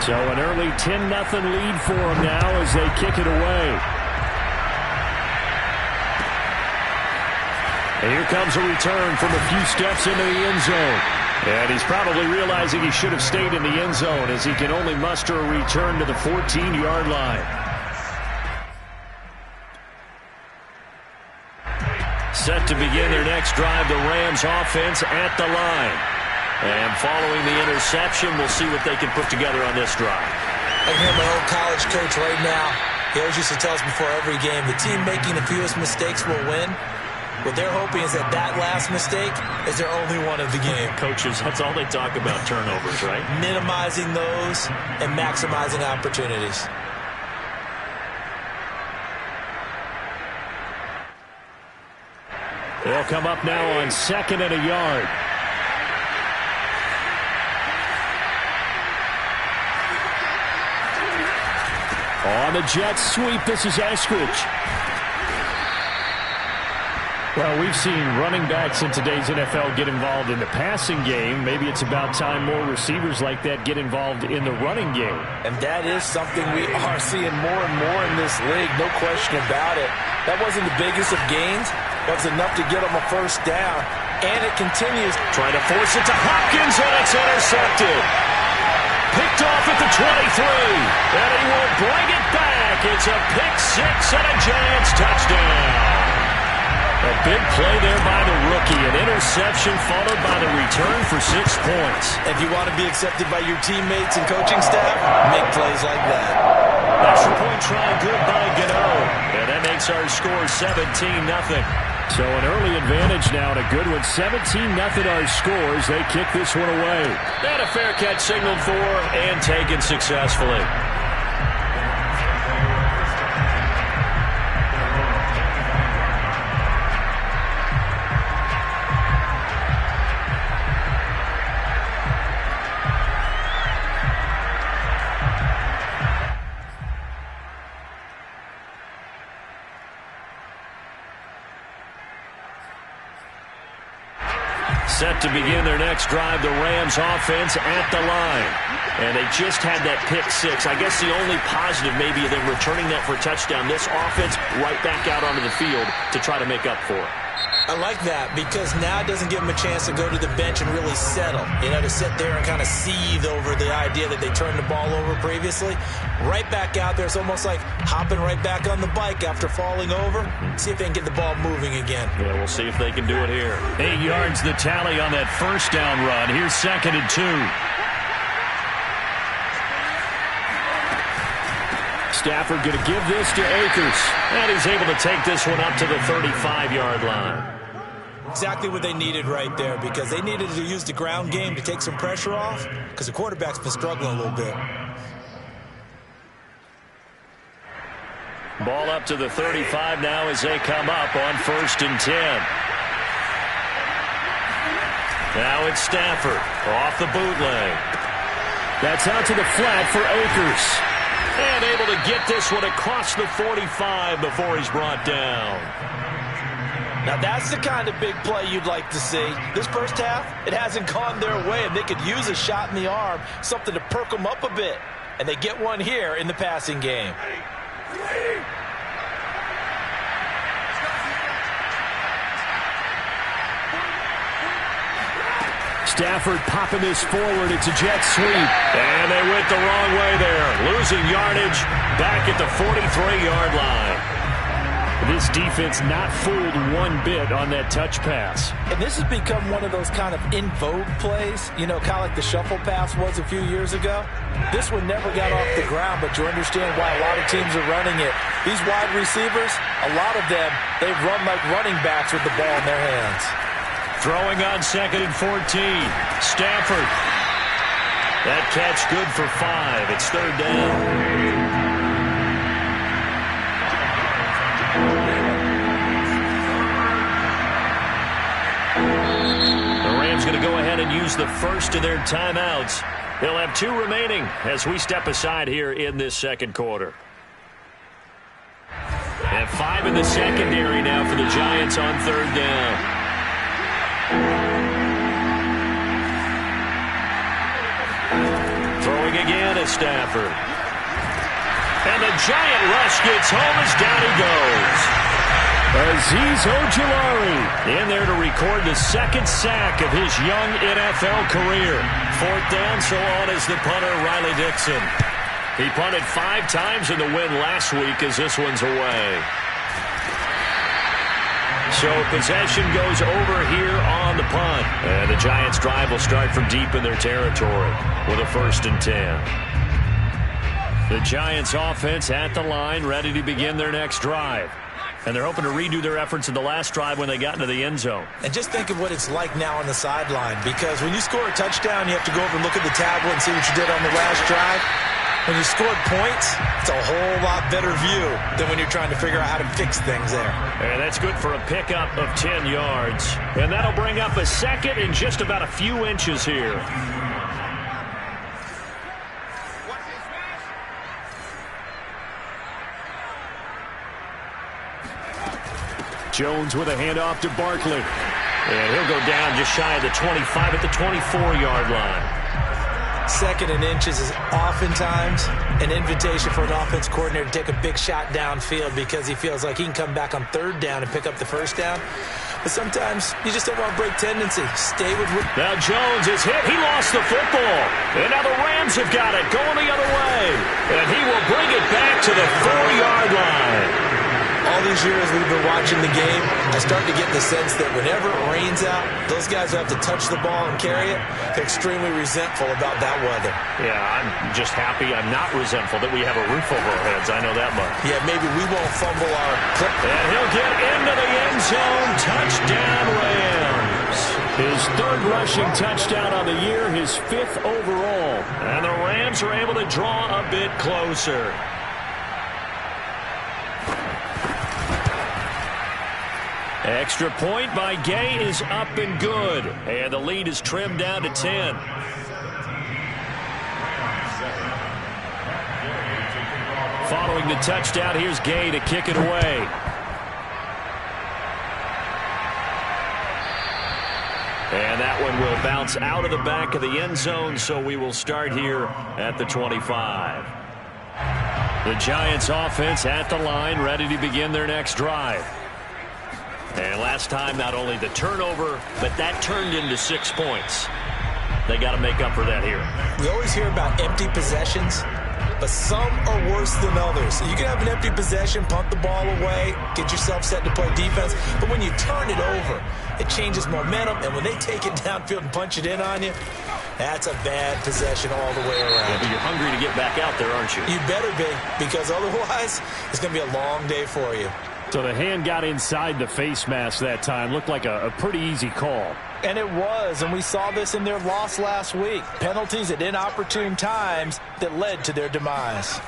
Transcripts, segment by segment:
So an early 10-0 lead for them now as they kick it away. And here comes a return from a few steps into the end zone. And he's probably realizing he should have stayed in the end zone as he can only muster a return to the 14-yard line. Set to begin their next drive, the Rams offense at the line. And following the interception, we'll see what they can put together on this drive. I hear my old college coach right now. He always used to tell us before every game, the team making the fewest mistakes will win. What they're hoping is that that last mistake is their only one of the game. Coaches, that's all they talk about, turnovers, right? Minimizing those and maximizing opportunities. They'll come up now on 2nd and a yard. On the Jets sweep, this is Eskridge. Well, we've seen running backs in today's NFL get involved in the passing game. Maybe it's about time more receivers like that get involved in the running game. And that is something we are seeing more and more in this league, no question about it. That wasn't the biggest of gains. That was enough to get them a first down. And it continues. Trying to force it to Hopkins, and it's intercepted. Picked off at the 23. And he will bring it back. It's a pick six and a Giants touchdown. A big play there by the rookie. An interception followed by the return for 6 points. If you want to be accepted by your teammates and coaching staff, make plays like that. Extra point try good by Gano. And that makes our score 17-0. So an early advantage now and a good one. 17-0 our scores. They kick this one away. And a fair catch signaled for and taken successfully. Set to begin their next drive, the Rams offense at the line. And they just had that pick six. I guess the only positive maybe of them returning that for a touchdown. This offense right back out onto the field to try to make up for it. I like that because now it doesn't give them a chance to go to the bench and really settle. You know, to sit there and kind of seethe over the idea that they turned the ball over previously. Right back out there. It's almost like hopping right back on the bike after falling over. See if they can get the ball moving again. Yeah, we'll see if they can do it here. 8 yards the tally on that first down run. Here's 2nd and 2. Stafford going to give this to Akers. And he's able to take this one up to the 35-yard line. Exactly what they needed right there because they needed to use the ground game to take some pressure off because the quarterback's been struggling a little bit. Ball up to the 35 now as they come up on 1st and 10. Now it's Stafford off the bootleg. That's out to the flat for Akers. And able to get this one across the 45 before he's brought down. Now that's the kind of big play you'd like to see. This first half, it hasn't gone their way, and they could use a shot in the arm, something to perk them up a bit. And they get one here in the passing game. Stafford popping this forward. It's a jet sweep. And they went the wrong way there. Losing yardage back at the 43-yard line. This defense not fooled one bit on that touch pass. And this has become one of those kind of in vogue plays, you know, kind of like the shuffle pass was a few years ago. This one never got off the ground, but you understand why a lot of teams are running it. These wide receivers, a lot of them, they run like running backs with the ball in their hands. Throwing on 2nd and 14. Stafford. That catch good for 5. It's 3rd down. Going to go ahead and use the first of their timeouts. They'll have 2 remaining as we step aside here in this second quarter. And 5 in the secondary now for the Giants on 3rd down. Throwing again as Stafford. And the giant rush gets home as down he goes. Azeez Ojulari in there to record the second sack of his young NFL career. Fourth down, so on is the punter, Riley Dixon. He punted 5 times in the win last week as this one's away. So possession goes over here on the punt. And the Giants' drive will start from deep in their territory with a 1st and 10. The Giants' offense at the line, ready to begin their next drive. And they're hoping to redo their efforts in the last drive when they got into the end zone. And just think of what it's like now on the sideline, because when you score a touchdown, you have to go over and look at the tablet and see what you did on the last drive. When you scored points, it's a whole lot better view than when you're trying to figure out how to fix things there. And that's good for a pickup of 10 yards. And that'll bring up a second in just about a few inches here. Jones with a handoff to Barkley. And he'll go down just shy of the 25 at the 24-yard line. 2nd and inches is oftentimes an invitation for an offense coordinator to take a big shot downfield because he feels like he can come back on 3rd down and pick up the 1st down. But sometimes you just don't want to break tendency. Stay with... Now Jones is hit. He lost the football. And now the Rams have got it going the other way. And he will bring it back to the 4-yard line. All these years we've been watching the game, I start to get the sense that whenever it rains out, those guys who have to touch the ball and carry it, they're extremely resentful about that weather. Yeah, I'm just happy I'm not resentful that we have a roof over our heads. I know that much. Yeah, maybe we won't fumble our clip. And he'll get into the end zone. Touchdown, Rams. His 3rd rushing touchdown on the year, his 5th overall. And the Rams are able to draw a bit closer. Extra point by Gay is up and good. And the lead is trimmed down to 10. Following the touchdown, here's Gay to kick it away. And that one will bounce out of the back of the end zone, so we will start here at the 25. The Giants offense at the line, ready to begin their next drive. And last time, not only the turnover, but that turned into 6 points. They got to make up for that here. We always hear about empty possessions, but some are worse than others. You can have an empty possession, punt the ball away, get yourself set to play defense, but when you turn it over, it changes momentum, and when they take it downfield and punch it in on you, that's a bad possession all the way around. Yeah, but you're hungry to get back out there, aren't you? You better be, because otherwise, it's going to be a long day for you. So the hand got inside the face mask that time. Looked like a pretty easy call. And it was, and we saw this in their loss last week. Penalties at inopportune times that led to their demise.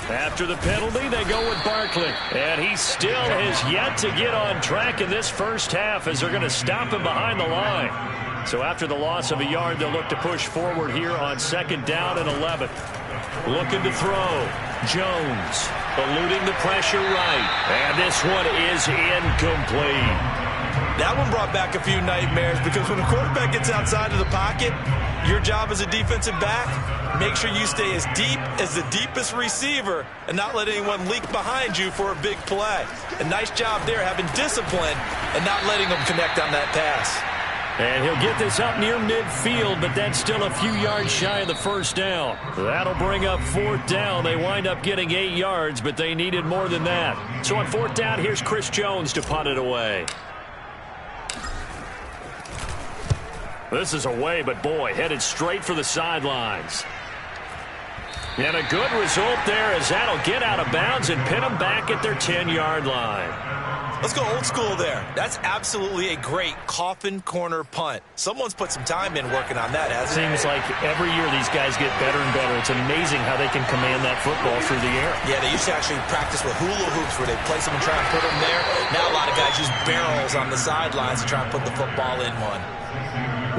After the penalty, they go with Barkley. And he still has yet to get on track in this first half as they're going to stop him behind the line. So after the loss of a yard, they'll look to push forward here on 2nd down and 11. Looking to throw. Jones eluding the pressure right. And this one is incomplete. That one brought back a few nightmares because when a quarterback gets outside of the pocket, your job as a defensive back, make sure you stay as deep as the deepest receiver and not let anyone leak behind you for a big play. A nice job there having discipline and not letting them connect on that pass. And he'll get this up near midfield, but that's still a few yards shy of the 1st down. That'll bring up 4th down. They wind up getting 8 yards, but they needed more than that. So on 4th down, here's Chris Jones to punt it away. This is away, but boy, headed straight for the sidelines. And a good result there as that'll get out of bounds and pin them back at their 10-yard line. Let's go old school there. That's absolutely a great coffin corner punt. Someone's put some time in working on that, hasn't it? Seems like every year these guys get better and better. It's amazing how they can command that football through the air. Yeah, they used to actually practice with hula hoops where they place them and try and put them there. Now a lot of guys use barrels on the sidelines to try and put the football in one.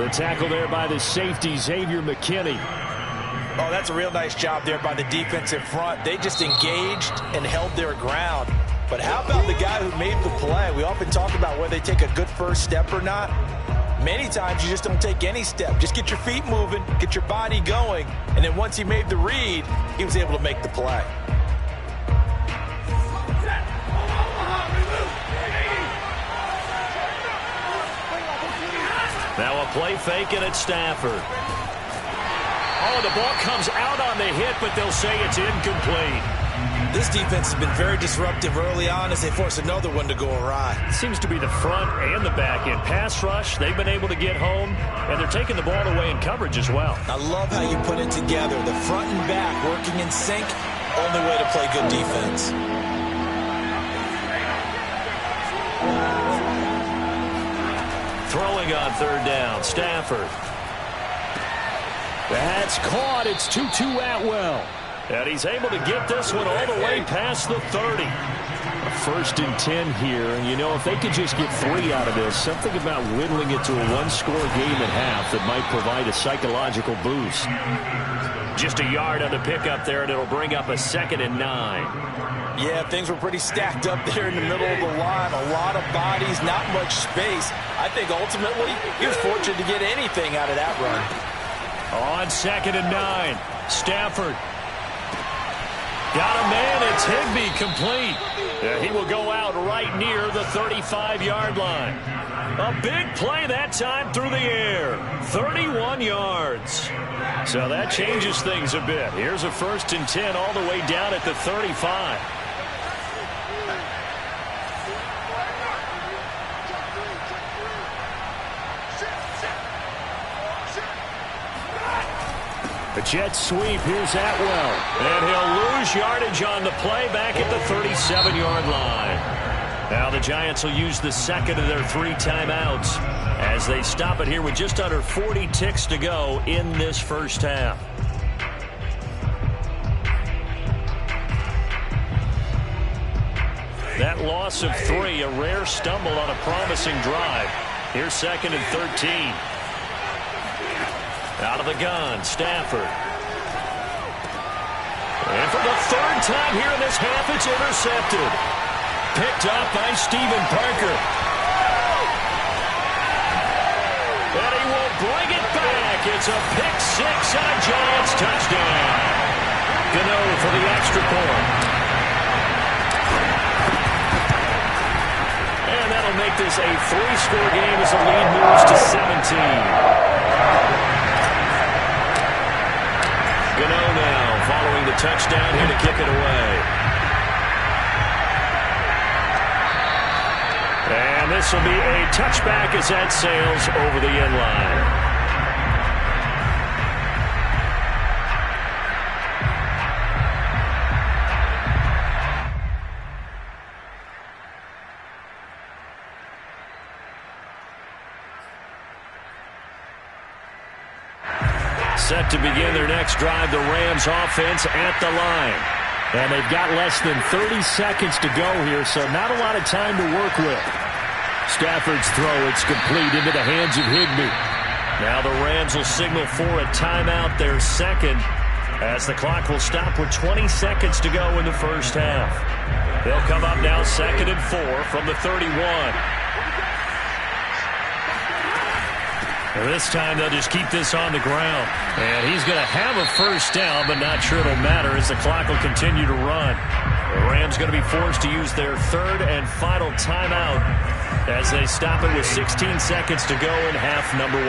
The tackle there by the safety, Xavier McKinney. Oh, that's a real nice job there by the defensive front. They just engaged and held their ground. But how about the guy who made the play? We often talk about whether they take a good first step or not. Many times you just don't take any step. Just get your feet moving, get your body going, and then once he made the read, he was able to make the play. Now a play fake, and it's Stafford. Oh, the ball comes out on the hit, but they'll say it's incomplete. This defense has been very disruptive early on as they force another one to go awry. It seems to be the front and the back end. Pass rush, they've been able to get home, and they're taking the ball away in coverage as well. I love how you put it together. The front and back working in sync, only way to play good defense. Throwing on third down, Stafford. That's caught. It's 2-2 Atwell. And he's able to get this one all the way past the 30. A 1st and 10 here. And, you know, if they could just get 3 out of this, something about whittling it to a one-score game at half that might provide a psychological boost. Just a yard on the pickup there, and it'll bring up a 2nd and 9. Yeah, things were pretty stacked up there in the middle of the line. A lot of bodies, not much space. I think ultimately he was fortunate to get anything out of that run. On 2nd and 9, Stafford. Got a man, it's Higbee, complete. He will go out right near the 35-yard line. A big play that time through the air. 31 yards. So that changes things a bit. Here's a 1st and 10 all the way down at the 35. The jet sweep. Here's Atwell. And he'll lose yardage on the play back at the 37-yard line. Now the Giants will use the 2nd of their 3 timeouts as they stop it here with just under 40 ticks to go in this first half. That loss of 3, a rare stumble on a promising drive. Here's 2nd and 13. Out of the gun, Stafford. And for the 3rd time here in this half, it's intercepted. Picked up by Steven Parker. And he will bring it back. It's a pick 6 and a Giants touchdown. Gano for the extra point. And that'll make this a 3-score game as the lead moves to 17. Gano now following the touchdown here to kick it away. And this will be a touchback as that sails over the end line. Set to begin their next drive, the Rams offense at the line. And they've got less than 30 seconds to go here, so not a lot of time to work with. Stafford's throw, it's complete into the hands of Higbee. Now the Rams will signal for a timeout, their 2nd, as the clock will stop with 20 seconds to go in the first half. They'll come up now 2nd and 4 from the 31. And this time they'll just keep this on the ground. And he's going to have a first down, but not sure it'll matter as the clock will continue to run. The Rams going to be forced to use their 3rd and final timeout as they stop it with 16 seconds to go in half number 1.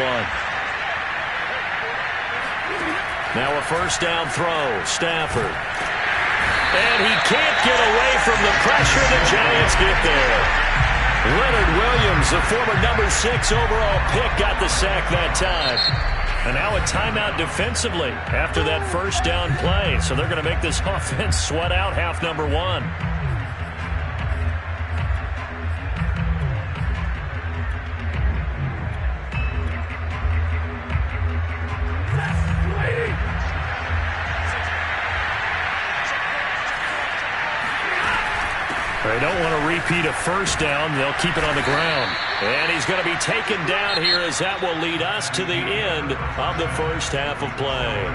Now a first down throw, Stafford. And he can't get away from the pressure. The Giants get there. Leonard Williams, the former number 6 overall pick, got the sack that time. And now a timeout defensively after that first down play. So they're going to make this offense sweat out half number 1. They don't want to repeat of first down. They'll keep it on the ground. And he's going to be taken down here as that will lead us to the end of the first half of play.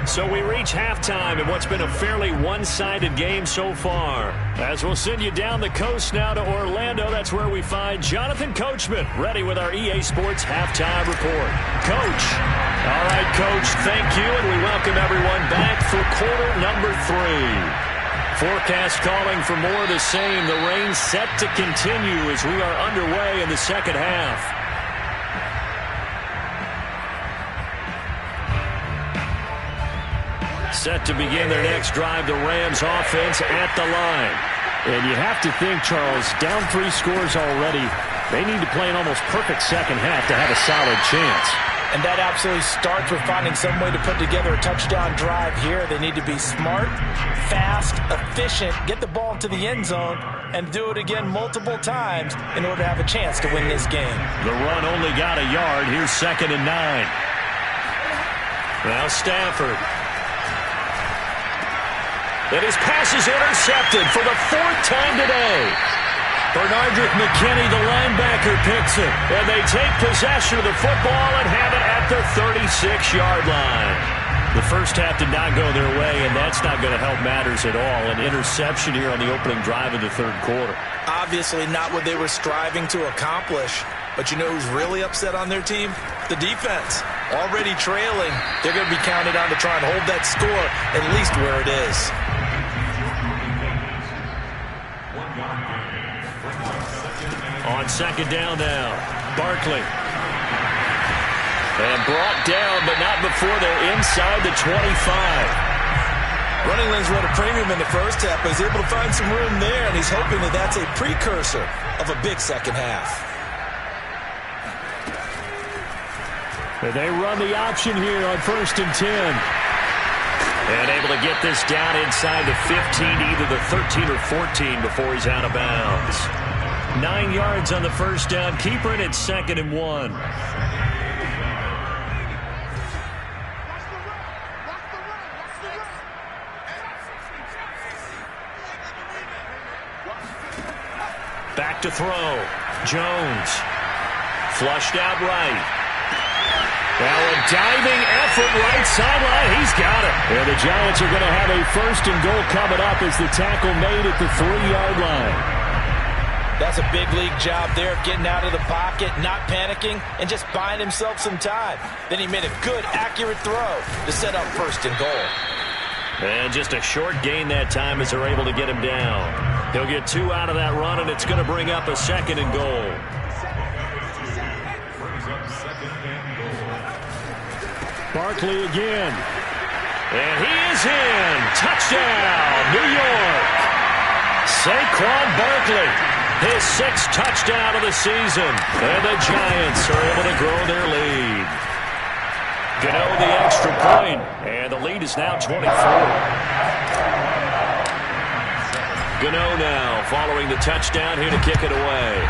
So we reach halftime in what's been a fairly one-sided game so far. As we'll send you down the coast now to Orlando, that's where we find Jonathan Coachman, ready with our EA Sports Halftime Report. Coach. All right, Coach, thank you, and we welcome everyone back for quarter number 3. Forecast calling for more of the same. The rain set to continue as we are underway in the second half. Set to begin their next drive, the Rams offense at the line. And you have to think, Charles, down 3 scores already. They need to play an almost perfect second half to have a solid chance. And that absolutely starts with finding some way to put together a touchdown drive here. They need to be smart, fast, efficient, get the ball to the end zone, and do it again multiple times in order to have a chance to win this game. The run only got a yard. Here's 2nd and 9. Now Stafford. And his pass is intercepted for the 4th time today. Bernardrick McKinney, the linebacker, picks it. And they take possession of the football and have it at the 36-yard line. The first half did not go their way, and that's not going to help matters at all. An interception here on the opening drive of the third quarter. Obviously not what they were striving to accomplish. But you know who's really upset on their team? The defense. Already trailing. They're going to be counted on to try and hold that score at least where it is. On 2nd down now, Barkley. And brought down, but not before they're inside the 25. Running lanes run a premium in the first half, but he's able to find some room there, and he's hoping that that's a precursor of a big second half. And they run the option here on 1st and 10. And able to get this down inside the 15, either the 13 or 14 before he's out of bounds. 9 yards on the first down. Keeper it at 2nd and 1. Back to throw. Jones. Flushed out right. Now a diving effort right sideline. He's got it. And the Giants are going to have a 1st and goal coming up as the tackle made at the 3-yard line. That's a big league job there of getting out of the pocket, not panicking, and just buying himself some time. Then he made a good, accurate throw to set up 1st and goal. And just a short gain that time as they're able to get him down. He'll get 2 out of that run, and it's going to bring up a 2nd and goal. Barkley again. And he is in. Touchdown, New York. Saquon Barkley. His 6th touchdown of the season. And the Giants are able to grow their lead. Gano the extra point. And the lead is now 24. Gano now following the touchdown here to kick it away.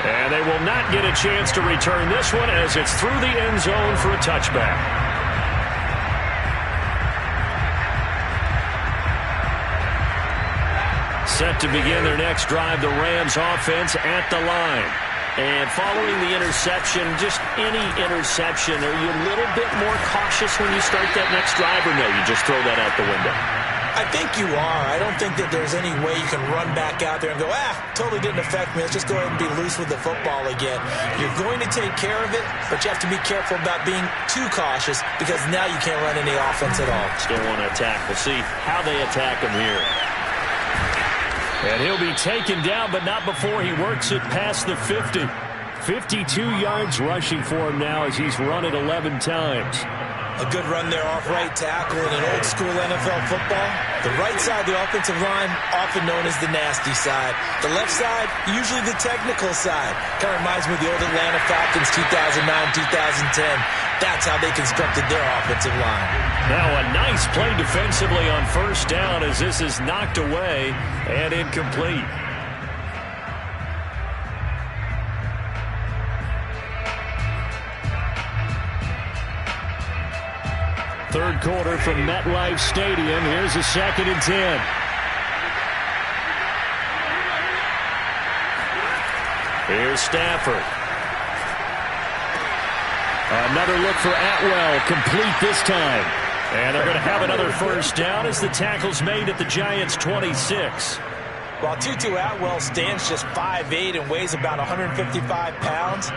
And they will not get a chance to return this one as it's through the end zone for a touchback. Set to begin their next drive, the Rams offense at the line. And following the interception, just any interception, are you a little bit more cautious when you start that next drive, or no, you just throw that out the window? I think you are. I don't think that there's any way you can run back out there and go, totally didn't affect me. Let's just go ahead and be loose with the football again. You're going to take care of it, but you have to be careful about being too cautious because now you can't run any offense at all. Still want to attack. We'll see how they attack him here. And he'll be taken down, but not before he works it past the 50. 52 yards rushing for him now as he's run it 11 times. A good run there off right tackle in an old-school NFL football. The right side of the offensive line, often known as the nasty side. The left side, usually the technical side. Kind of reminds me of the old Atlanta Falcons 2009-2010. That's how they constructed their offensive line. Now a nice play defensively on 1st down as this is knocked away and incomplete. Third quarter from MetLife Stadium. Here's a 2nd and 10. Here's Stafford. Another look for Atwell, complete this time. And they're going to have another first down as the tackle's made at the Giants' 26. While Tutu Atwell stands just 5'8" and weighs about 155 pounds,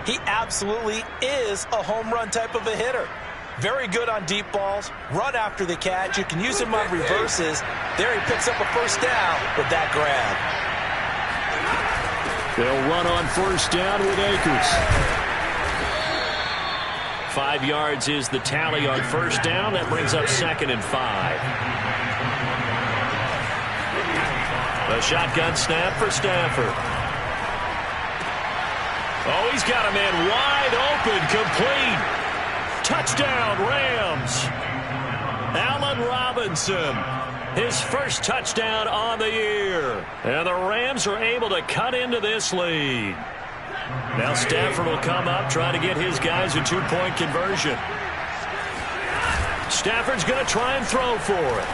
he absolutely is a home run type of a hitter. Very good on deep balls, run after the catch. You can use him on reverses. There he picks up a first down with that grab. They'll run on first down with Akers. 5 yards is the tally on first down. That brings up 2nd and 5. A shotgun snap for Stafford. Oh, he's got a man wide open, complete. Touchdown, Rams. Allen Robinson, his first touchdown on the year. And the Rams are able to cut into this lead. Now Stafford will come up, trying to get his guys a 2-point conversion. Stafford's going to try and throw for it.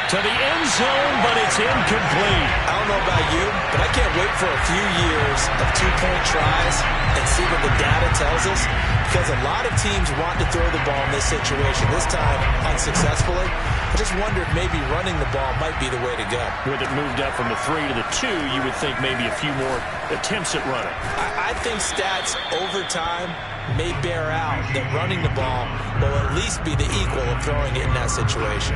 To the end zone, but it's incomplete. I don't know about you, but I can't wait for a few years of 2-point tries and see what the data tells us, because a lot of teams want to throw the ball in this situation, this time unsuccessfully. I just wonder if maybe running the ball might be the way to go. With it moved up from the 3 to the 2, you would think maybe a few more attempts at running. I think stats over time may bear out that running the ball will at least be the equal of throwing it in that situation.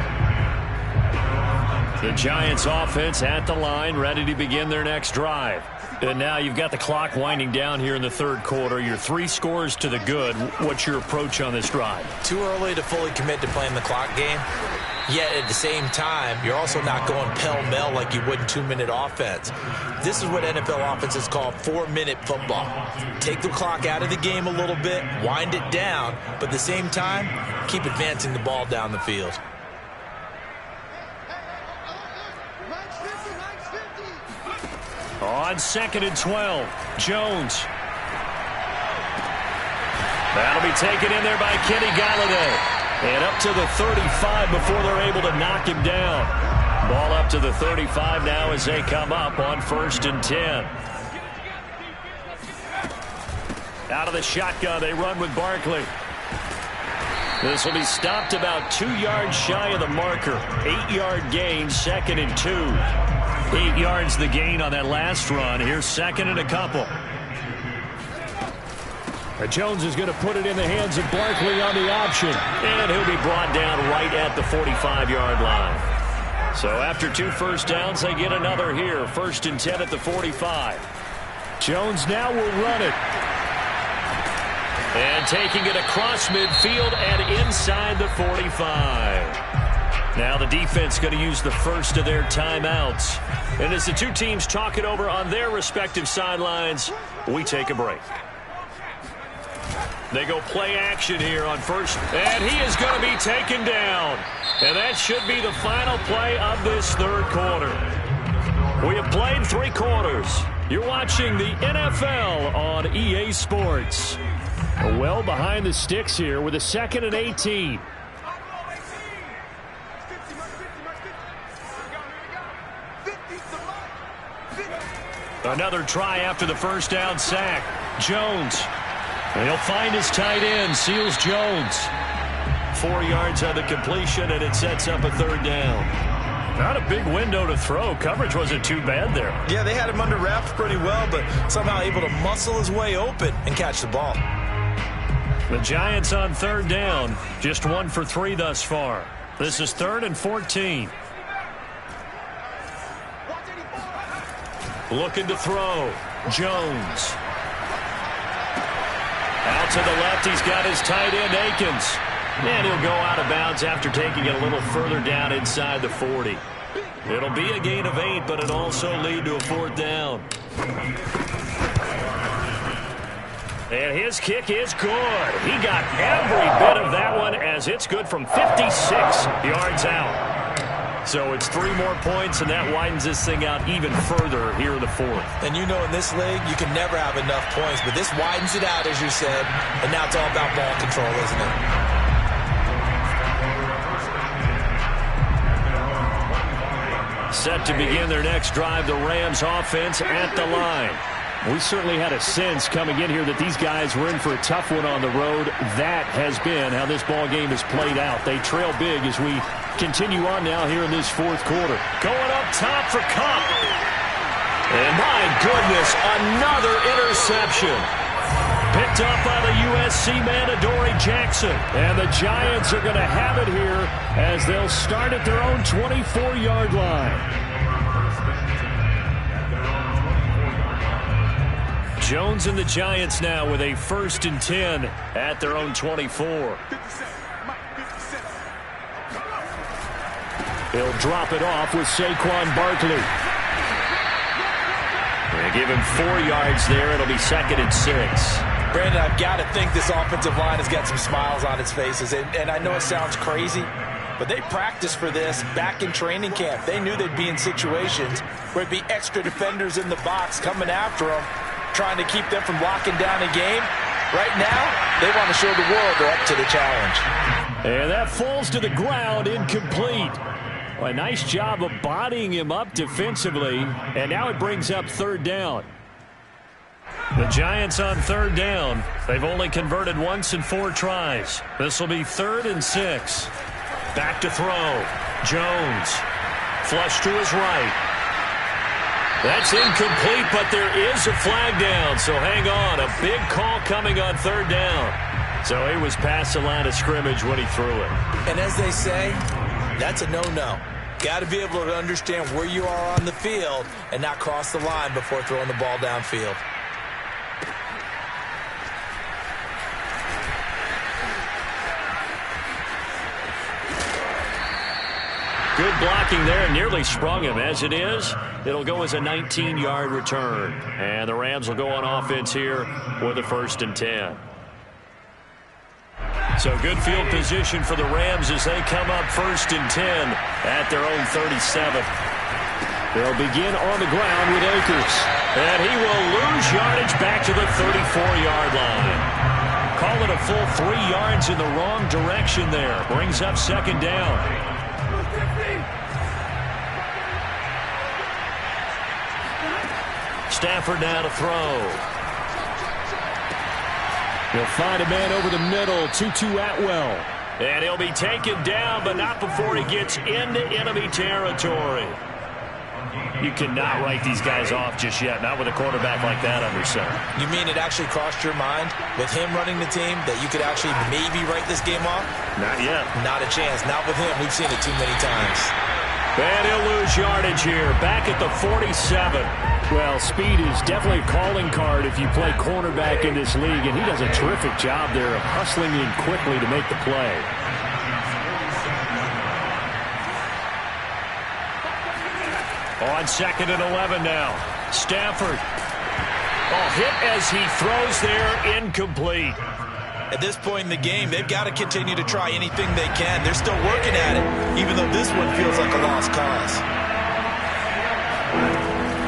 The Giants offense at the line, ready to begin their next drive. And now you've got the clock winding down here in the third quarter. You're 3 scores to the good. What's your approach on this drive? Too early to fully commit to playing the clock game. Yet at the same time, you're also not going pell-mell like you would in 2-minute offense. This is what NFL offenses call 4-minute football. Take the clock out of the game a little bit, wind it down, but at the same time, keep advancing the ball down the field. On 2nd and 12, Jones. That'll be taken in there by Kenny Golladay. And up to the 35 before they're able to knock him down. Ball up to the 35 now as they come up on 1st and 10. Out of the shotgun, they run with Barkley. This will be stopped about 2 yards shy of the marker. 8-yard gain, 2nd and 2. 8 yards the gain on that last run. Here's 2nd and a couple. Jones is going to put it in the hands of Barkley on the option. And he'll be brought down right at the 45-yard line. So after 2 first downs, they get another here. 1st and 10 at the 45. Jones now will run it. And taking it across midfield and inside the 45. Now the defense going to use the first of their timeouts. And as the two teams talk it over on their respective sidelines, we take a break. They go play action here on first. And he is going to be taken down. And that should be the final play of this third quarter. We have played 3 quarters. You're watching the NFL on EA Sports. Well behind the sticks here with a 2nd and 18. Another try after the first down sack. Jones. And he'll find his tight end, Seals Jones. 4 yards on the completion, and it sets up a 3rd down. Not a big window to throw. Coverage wasn't too bad there. Yeah, they had him under wraps pretty well, but somehow able to muscle his way open and catch the ball. The Giants on 3rd down. Just 1 for 3 thus far. This is 3rd and 14. Looking to throw. Jones. Out to the left, he's got his tight end, Akins. And he'll go out of bounds after taking it a little further down inside the 40. It'll be a gain of 8, but it'll also lead to a 4th down. And his kick is good. He got every bit of that one as it's good from 56 yards out. So it's 3 more points, and that widens this thing out even further here in the 4th. And you know in this league, you can never have enough points, but this widens it out, as you said, and now it's all about ball control, isn't it? Set to begin their next drive, the Rams offense at the line. We certainly had a sense coming in here that these guys were in for a tough one on the road. That has been how this ball game has played out. They trail big as we continue on now here in this fourth quarter. Going up top for Kupp. And my goodness, another interception. Picked up by the USC man, Adoree Jackson. And the Giants are going to have it here as they'll start at their own 24-yard line. Jones and the Giants now with a 1st and 10 at their own 24. He'll drop it off with Saquon Barkley. They give him 4 yards there. It'll be 2nd and 6. Brandon, I've got to think this offensive line has got some smiles on its faces. And I know it sounds crazy, but they practiced for this back in training camp. They knew they'd be in situations where it'd be extra defenders in the box coming after them, trying to keep them from locking down a game. Right now, they want to show the world they're up to the challenge. And that falls to the ground, incomplete. Well, a nice job of bodying him up defensively, and now it brings up 3rd down. The Giants on 3rd down. They've only converted once in 4 tries. This will be 3rd and 6. Back to throw. Jones. Flush to his right. That's incomplete, but there is a flag down, so hang on. A big call coming on 3rd down. So he was past the line of scrimmage when he threw it. And as they say, that's a no-no. Got to be able to understand where you are on the field and not cross the line before throwing the ball downfield. Good blocking there, nearly sprung him. As it is, it'll go as a 19-yard return. And the Rams will go on offense here with a 1st and 10. So good field position for the Rams as they come up 1st and 10 at their own 37. They'll begin on the ground with Akers. And he will lose yardage back to the 34-yard line. Call it a full 3 yards in the wrong direction there. Brings up 2nd down. Stafford now to throw. He'll find a man over the middle, Tutu Atwell. And he'll be taken down, but not before he gets into enemy territory. You cannot write these guys off just yet, not with a quarterback like that under center. You mean it actually crossed your mind with him running the team that you could actually maybe write this game off? Not yet. Not a chance. Not with him. We've seen it too many times. And he'll lose yardage here, back at the 47. Well, speed is definitely a calling card if you play cornerback in this league, and he does a terrific job there of hustling in quickly to make the play. On 2nd and 11 now. Stafford. Oh, hit as he throws there, incomplete. At this point in the game, they've got to continue to try anything they can. They're still working at it, even though this one feels like a lost cause.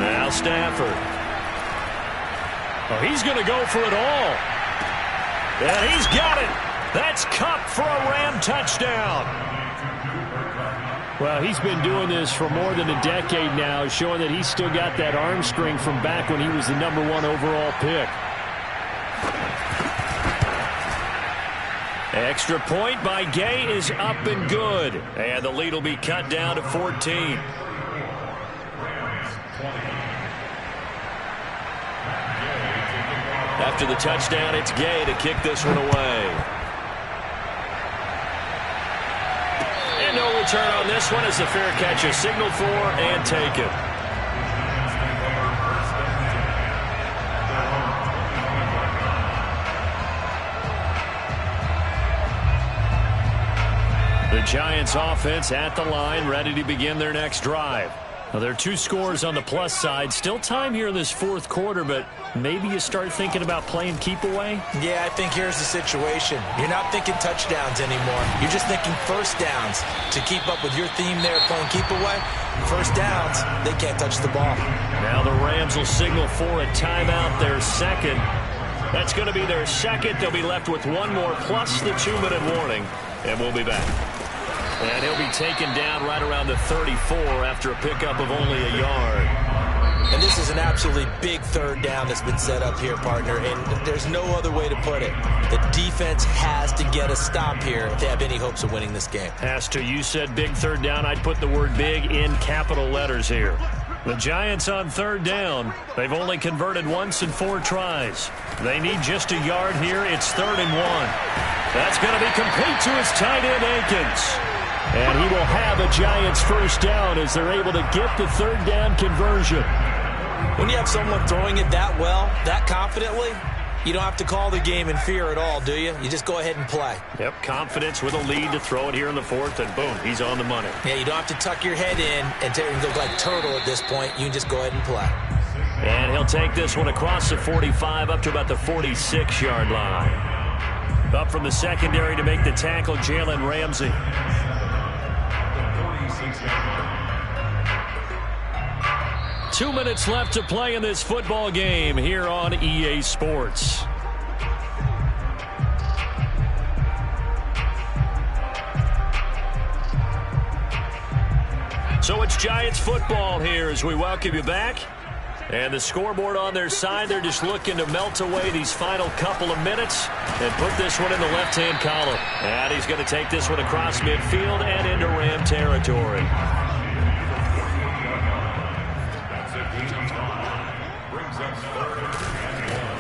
Now Stafford. Oh, he's going to go for it all. And he's got it. That's Kupp for a Ram touchdown. Well, he's been doing this for more than a decade now, showing that he's still got that arm strength from back when he was the #1 overall pick. Extra point by Gay is up and good. And the lead will be cut down to 14. After the touchdown, it's Gay to kick this one away. And no return on this one as the fair catch is signaled for and taken. The Giants offense at the line, ready to begin their next drive. Now, there are 2 scores on the plus side. Still time here in this fourth quarter, but maybe you start thinking about playing keep away? Yeah, I think here's the situation. You're not thinking touchdowns anymore. You're just thinking first downs to keep up with your theme there playing keep away. First downs, they can't touch the ball. Now the Rams will signal for a timeout, their second. That's going to be their second. They'll be left with 1 more plus the 2-minute warning, and we'll be back. And he'll be taken down right around the 34 after a pickup of only a yard. And this is an absolutely big third down that's been set up here, partner, and there's no other way to put it. The defense has to get a stop here if they have any hopes of winning this game. Has to. You said big third down. I'd put the word big in capital letters here. The Giants on third down. They've only converted once in 4 tries. They need just a yard here. It's 3rd and 1. That's going to be complete to his tight end, Akins. And he will have a Giants first down as they're able to get the third down conversion. When you have someone throwing it that well, that confidently, you don't have to call the game in fear at all, do you? You just go ahead and play. Yep, confidence with a lead to throw it here in the 4th, and boom, he's on the money. Yeah, you don't have to tuck your head in and go like turtle at this point. You can just go ahead and play. And he'll take this one across the 45 up to about the 46-yard line. Up from the secondary to make the tackle, Jalen Ramsey. Two minutes left to play in this football game here on EA Sports. So it's Giants football here as we welcome you back. And the scoreboard on their side, they're just looking to melt away these final couple of minutes and put this one in the left-hand column. And he's going to take this one across midfield and into Ram territory.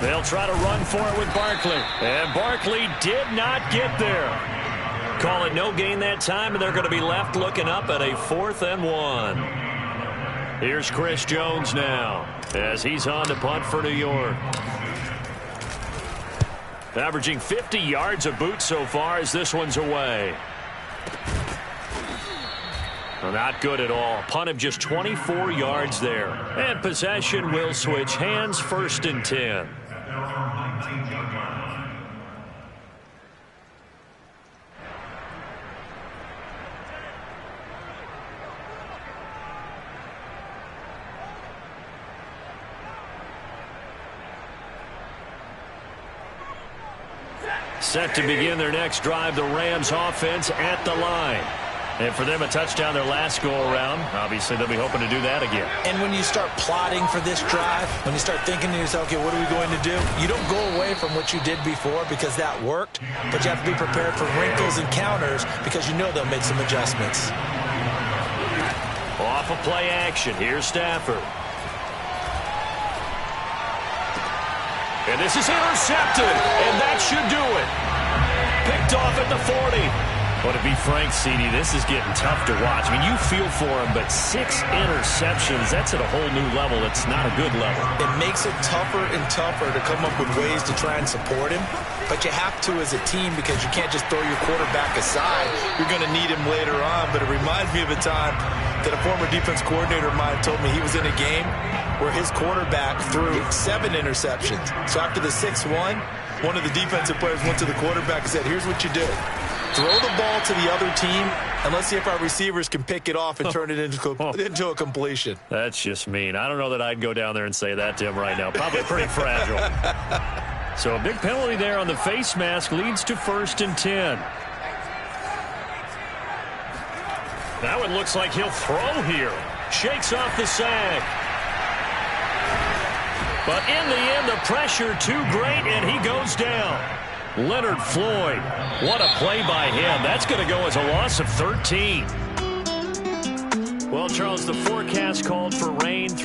They'll try to run for it with Barkley. And Barkley did not get there. Call it no gain that time, and they're going to be left looking up at a 4th and 1. Here's Chris Jones now as he's on to punt for New York. Averaging 50 yards a boot so far as this one's away. Well, not good at all. Punt of just 24 yards there. And possession will switch hands, 1st and 10. Set to begin their next drive, the Rams offense at the line. And for them, a touchdown their last go-around. Obviously, they'll be hoping to do that again. And when you start plotting for this drive, when you start thinking to yourself, okay, what are we going to do? You don't go away from what you did before because that worked, but you have to be prepared for wrinkles and counters because you know they'll make some adjustments. Off of play action, here's Stafford. And this is intercepted, and that should do it. Picked off at the 40. Well, to be frank, CD, this is getting tough to watch. I mean, you feel for him, but 6 interceptions, that's at a whole new level. It's not a good level. It makes it tougher and tougher to come up with ways to try and support him, but you have to as a team because you can't just throw your quarterback aside. You're going to need him later on, but it reminds me of a time that a former defense coordinator of mine told me he was in a game where his quarterback threw 7 interceptions. So after the 6th one of the defensive players went to the quarterback and said, here's what you do. Throw the ball to the other team, and let's see if our receivers can pick it off and turn it into a completion. That's just mean. I don't know that I'd go down there and say that to him right now. Probably pretty fragile. So a big penalty there on the face mask leads to 1st and 10. That one looks like he'll throw here. Shakes off the sack. But in the end, the pressure too great, and he goes down. Leonard Floyd, what a play by him. That's going to go as a loss of 13. Well, Charles, the forecast called for rain throughout